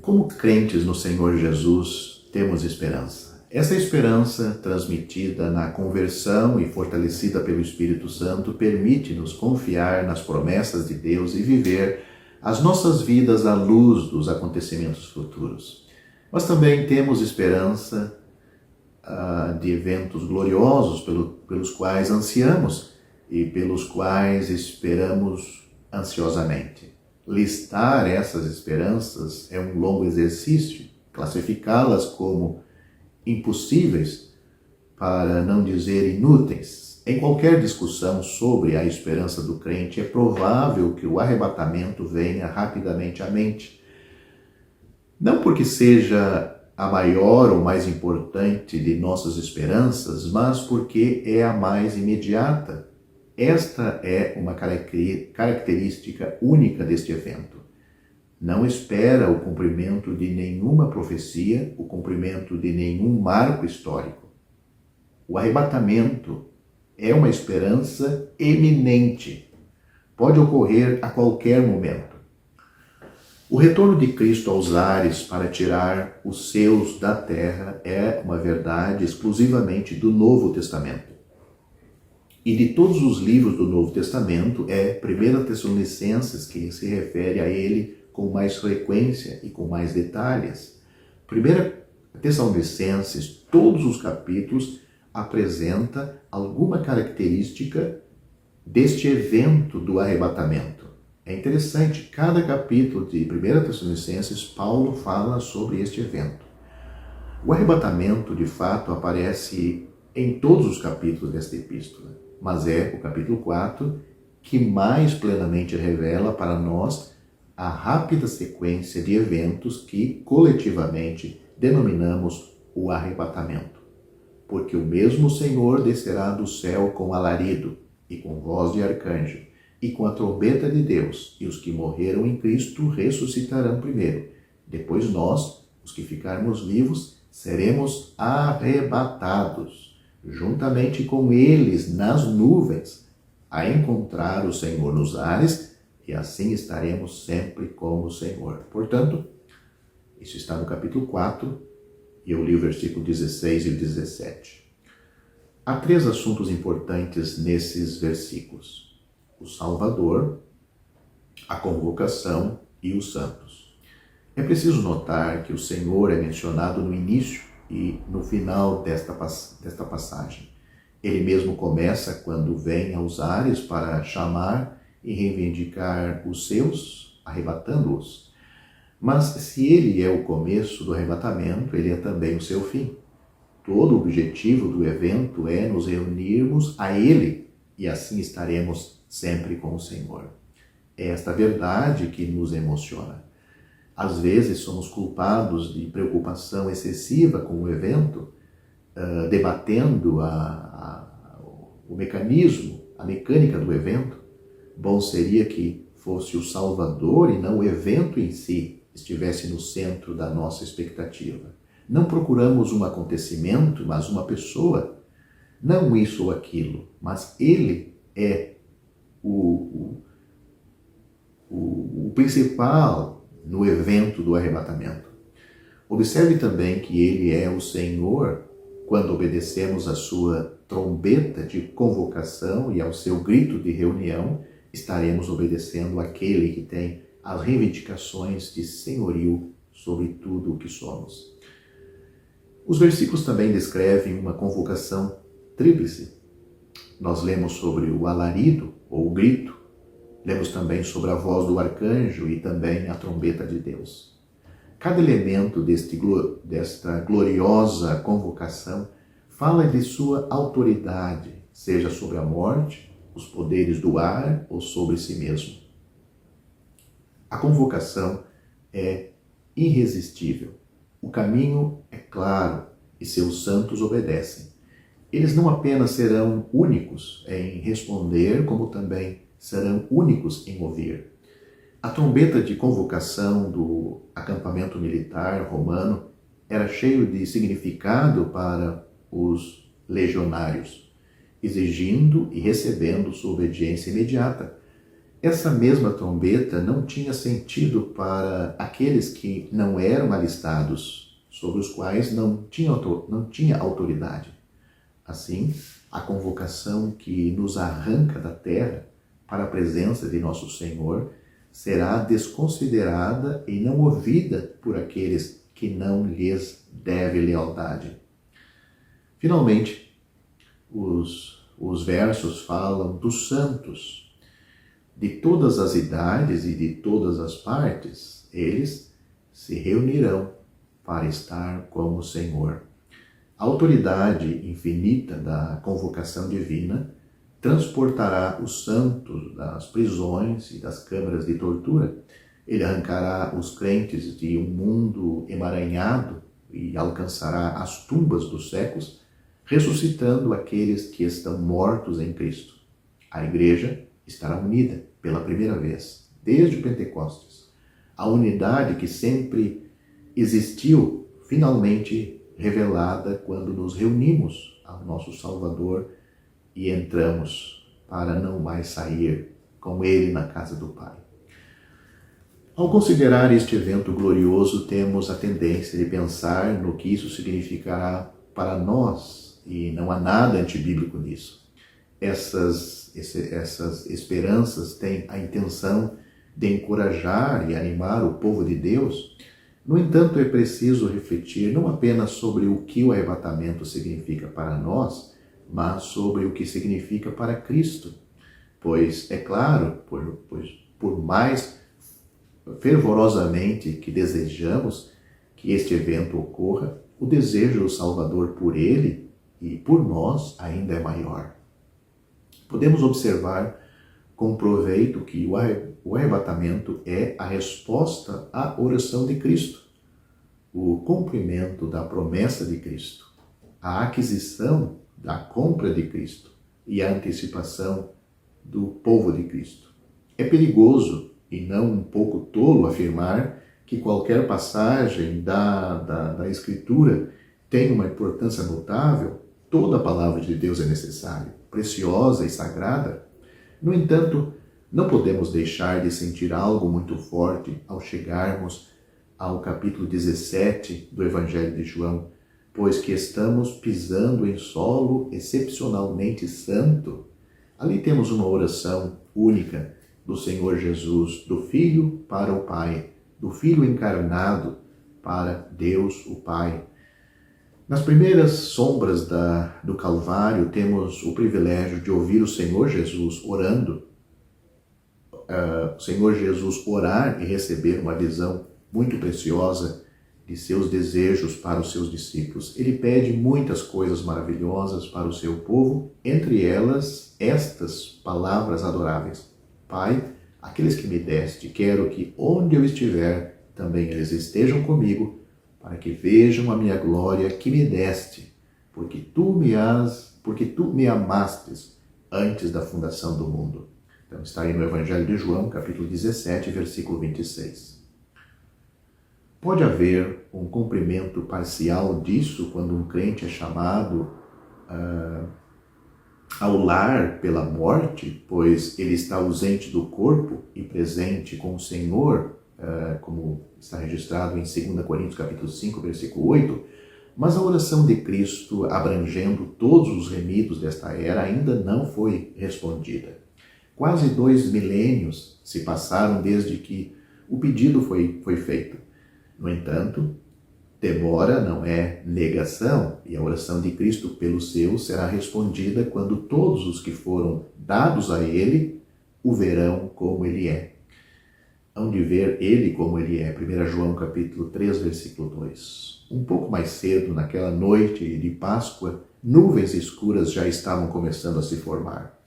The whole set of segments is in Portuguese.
Como crentes no Senhor Jesus, temos esperança. Essa esperança, transmitida na conversão e fortalecida pelo Espírito Santo, permite-nos confiar nas promessas de Deus e viver as nossas vidas à luz dos acontecimentos futuros. Mas também temos esperança de eventos gloriosos pelos quais ansiamos e pelos quais esperamos ansiosamente. Listar essas esperanças é um longo exercício, classificá-las como impossíveis, para não dizer inúteis. Em qualquer discussão sobre a esperança do crente, é provável que o arrebatamento venha rapidamente à mente. Não porque seja a maior ou mais importante de nossas esperanças, mas porque é a mais imediata. Esta é uma característica única deste evento. Não espera o cumprimento de nenhuma profecia, o cumprimento de nenhum marco histórico. O arrebatamento é uma esperança eminente. Pode ocorrer a qualquer momento. O retorno de Cristo aos ares para tirar os seus da terra é uma verdade exclusivamente do Novo Testamento. E de todos os livros do Novo Testamento, é 1 Tessalonicenses que se refere a ele com mais frequência e com mais detalhes. 1 Tessalonicenses, todos os capítulos, apresenta alguma característica deste evento do arrebatamento. É interessante, cada capítulo de 1 Tessalonicenses, Paulo fala sobre este evento. O arrebatamento, de fato, aparece em todos os capítulos desta epístola, mas é o capítulo 4 que mais plenamente revela para nós a rápida sequência de eventos que, coletivamente, denominamos o arrebatamento. Porque o mesmo Senhor descerá do céu com alarido, e com voz de arcanjo, e com a trombeta de Deus, e os que morreram em Cristo ressuscitarão primeiro. Depois nós, os que ficarmos vivos, seremos arrebatados, juntamente com eles nas nuvens, a encontrar o Senhor nos ares, e assim estaremos sempre com o Senhor. Portanto, isso está no capítulo 4, e eu li o versículo 16 e 17. Há 3 assuntos importantes nesses versículos: o Salvador, a convocação e os santos. É preciso notar que o Senhor é mencionado no início e no final desta passagem. Ele mesmo começa quando vem aos ares para chamar e reivindicar os seus, arrebatando-os. Mas se ele é o começo do arrebatamento, ele é também o seu fim. Todo o objetivo do evento é nos reunirmos a ele e assim estaremos sempre com o Senhor. É esta verdade que nos emociona. Às vezes somos culpados de preocupação excessiva com o evento, debatendo o mecanismo, a mecânica do evento. Bom seria que fosse o Salvador e não o evento em si estivesse no centro da nossa expectativa. Não procuramos um acontecimento, mas uma pessoa. Não isso ou aquilo, mas ele é o principal no evento do arrebatamento. Observe também que ele é o Senhor quando obedecemos à sua trombeta de convocação e ao seu grito de reunião, estaremos obedecendo àquele que tem as reivindicações de senhorio sobre tudo o que somos. Os versículos também descrevem uma convocação tríplice. Nós lemos sobre o alarido ou o grito, lemos também sobre a voz do arcanjo e também a trombeta de Deus. Cada elemento desta gloriosa convocação fala de sua autoridade, seja sobre a morte, os poderes do ar ou sobre si mesmo. A convocação é irresistível. O caminho é claro e seus santos obedecem. Eles não apenas serão únicos em responder, como também serão únicos em ouvir. A trombeta de convocação do acampamento militar romano era cheio de significado para os legionários, exigindo e recebendo sua obediência imediata. Essa mesma trombeta não tinha sentido para aqueles que não eram alistados, sobre os quais não tinha autoridade. Assim, a convocação que nos arranca da terra para a presença de nosso Senhor será desconsiderada e não ouvida por aqueles que não lhes deve lealdade. Finalmente, os versos falam dos santos. De todas as idades e de todas as partes, eles se reunirão para estar com o Senhor. A autoridade infinita da convocação divina transportará os santos das prisões e das câmaras de tortura. Ele arrancará os crentes de um mundo emaranhado e alcançará as tumbas dos séculos, ressuscitando aqueles que estão mortos em Cristo. A igreja estará unida pela primeira vez, desde Pentecostes. A unidade que sempre existiu, finalmente revelada quando nos reunimos ao nosso Salvador e entramos para não mais sair com Ele na casa do Pai. Ao considerar este evento glorioso, temos a tendência de pensar no que isso significará para nós, e não há nada antibíblico nisso. Essas esperanças têm a intenção de encorajar e animar o povo de Deus. No entanto, é preciso refletir não apenas sobre o que o arrebatamento significa para nós, mas sobre o que significa para Cristo. Pois, é claro, por mais fervorosamente que desejamos que este evento ocorra, o desejo do Salvador por ele e por nós ainda é maior. Podemos observar com proveito que o arrebatamento é a resposta à oração de Cristo, o cumprimento da promessa de Cristo, a aquisição da compra de Cristo e a antecipação do povo de Cristo. É perigoso e não um pouco tolo afirmar que qualquer passagem da Escritura tem uma importância notável. Toda a palavra de Deus é necessária, preciosa e sagrada. No entanto, não podemos deixar de sentir algo muito forte ao chegarmos ao capítulo 17 do Evangelho de João, pois que estamos pisando em solo excepcionalmente santo. Ali temos uma oração única do Senhor Jesus, do Filho para o Pai, do Filho encarnado para Deus o Pai. Nas primeiras sombras do Calvário, temos o privilégio de ouvir o Senhor Jesus orando, o Senhor Jesus orar e receber uma visão muito preciosa de seus desejos para os seus discípulos. Ele pede muitas coisas maravilhosas para o seu povo, entre elas estas palavras adoráveis. Pai, aqueles que me deste, quero que onde eu estiver, também eles estejam comigo, para que vejam a minha glória que me deste, porque tu me amastes antes da fundação do mundo. Então está aí no Evangelho de João, capítulo 17, versículo 26. Pode haver um cumprimento parcial disso quando um crente é chamado ao lar pela morte, pois ele está ausente do corpo e presente com o Senhor, como está registrado em 2 Coríntios capítulo 5, versículo 8, mas a oração de Cristo, abrangendo todos os remidos desta era, ainda não foi respondida. Quase 2 milênios se passaram desde que o pedido foi feito. No entanto, demora não é negação, e a oração de Cristo pelos seus será respondida quando todos os que foram dados a Ele o verão como Ele é. Hão de ver Ele como Ele é. 1 João capítulo 3, versículo 2. Um pouco mais cedo, naquela noite de Páscoa, nuvens escuras já estavam começando a se formar.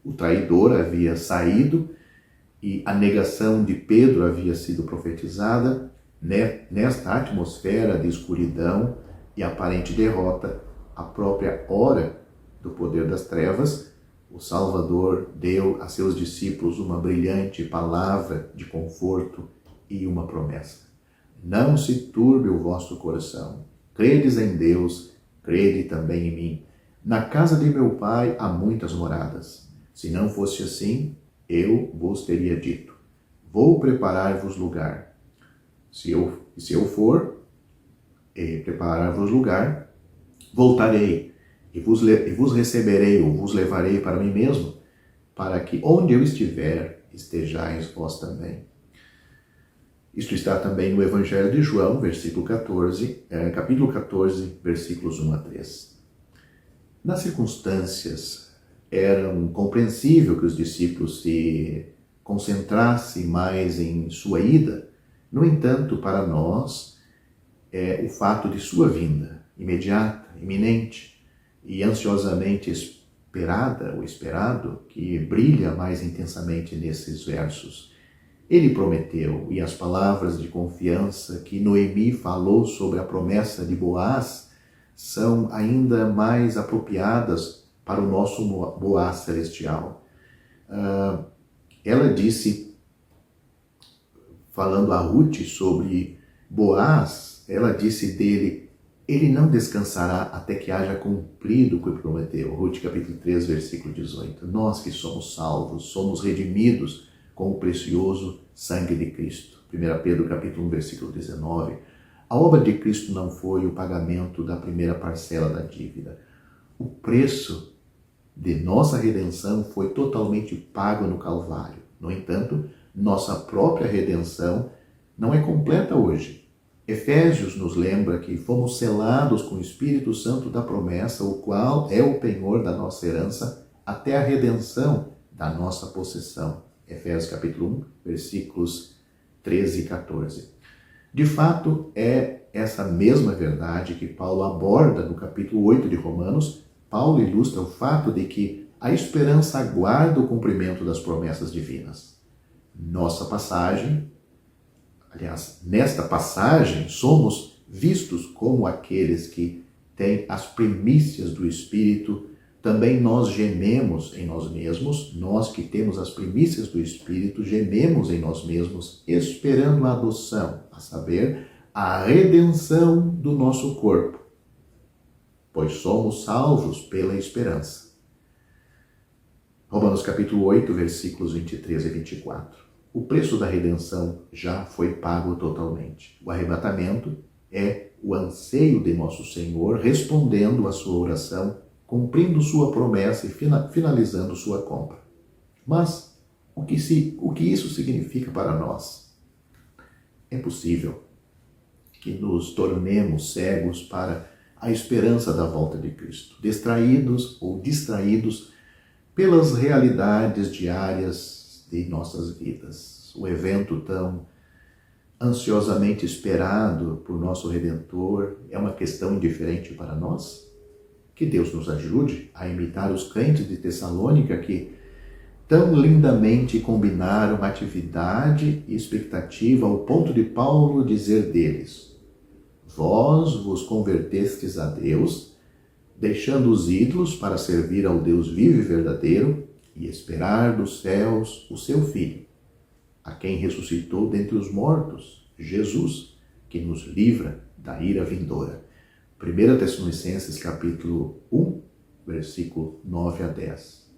O traidor havia saído e a negação de Pedro havia sido profetizada. Nesta atmosfera de escuridão e aparente derrota, a própria hora do poder das trevas, o Salvador deu a seus discípulos uma brilhante palavra de conforto e uma promessa. Não se turbe o vosso coração. Credes em Deus, crede também em mim. Na casa de meu Pai há muitas moradas. Se não fosse assim, eu vos teria dito: vou preparar-vos lugar. Se eu for preparar-vos lugar, voltarei e vos receberei ou vos levarei para mim mesmo, para que onde eu estiver, estejais vós também. Isto está também no Evangelho de João, capítulo 14, versículos 1 a 3. Nas circunstâncias, era compreensível que os discípulos se concentrassem mais em sua ida. No entanto, para nós, o fato de sua vinda, imediata, iminente e ansiosamente esperada ou esperado, que brilha mais intensamente nesses versos. Ele prometeu, e as palavras de confiança que Noemi falou sobre a promessa de Boaz são ainda mais apropriadas para o nosso Boaz celestial. Ela disse, falando a Ruth sobre Boaz, ela disse dele: ele não descansará até que haja cumprido o que prometeu. Ruth capítulo 3, versículo 18. Nós que somos salvos, somos redimidos com o precioso sangue de Cristo. 1 Pedro capítulo 1, versículo 19. A obra de Cristo não foi o pagamento da primeira parcela da dívida. O preço de nossa redenção foi totalmente pago no Calvário. No entanto, nossa própria redenção não é completa hoje. Efésios nos lembra que fomos selados com o Espírito Santo da promessa, o qual é o penhor da nossa herança até a redenção da nossa possessão. Efésios capítulo 1, versículos 13 e 14. De fato, é essa mesma verdade que Paulo aborda no capítulo 8 de Romanos. Paulo ilustra o fato de que a esperança aguarda o cumprimento das promessas divinas. Nesta passagem, somos vistos como aqueles que têm as primícias do Espírito. Também nós gememos em nós mesmos, nós que temos as primícias do Espírito, gememos em nós mesmos, esperando a adoção, a saber, a redenção do nosso corpo, pois somos salvos pela esperança. Romanos capítulo 8, versículos 23 e 24. O preço da redenção já foi pago totalmente. O arrebatamento é o anseio de nosso Senhor, respondendo à sua oração, cumprindo sua promessa e finalizando sua compra. Mas o que isso significa para nós? É possível que nos tornemos cegos para a esperança da volta de Cristo, distraídos pelas realidades diárias de nossas vidas. O evento tão ansiosamente esperado por nosso Redentor é uma questão indiferente para nós? Que Deus nos ajude a imitar os crentes de Tessalônica que tão lindamente combinaram atividade e expectativa ao ponto de Paulo dizer deles: vós vos convertestes a Deus, deixando os ídolos para servir ao Deus vivo e verdadeiro e esperar dos céus o seu Filho, a quem ressuscitou dentre os mortos, Jesus, que nos livra da ira vindoura. 1 Tessalonicenses capítulo 1, versículo 9 a 10.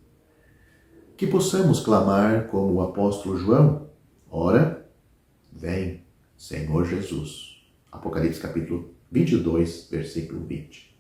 Que possamos clamar como o apóstolo João: ora, vem, Senhor Jesus. Apocalipse capítulo 22, versículo 20.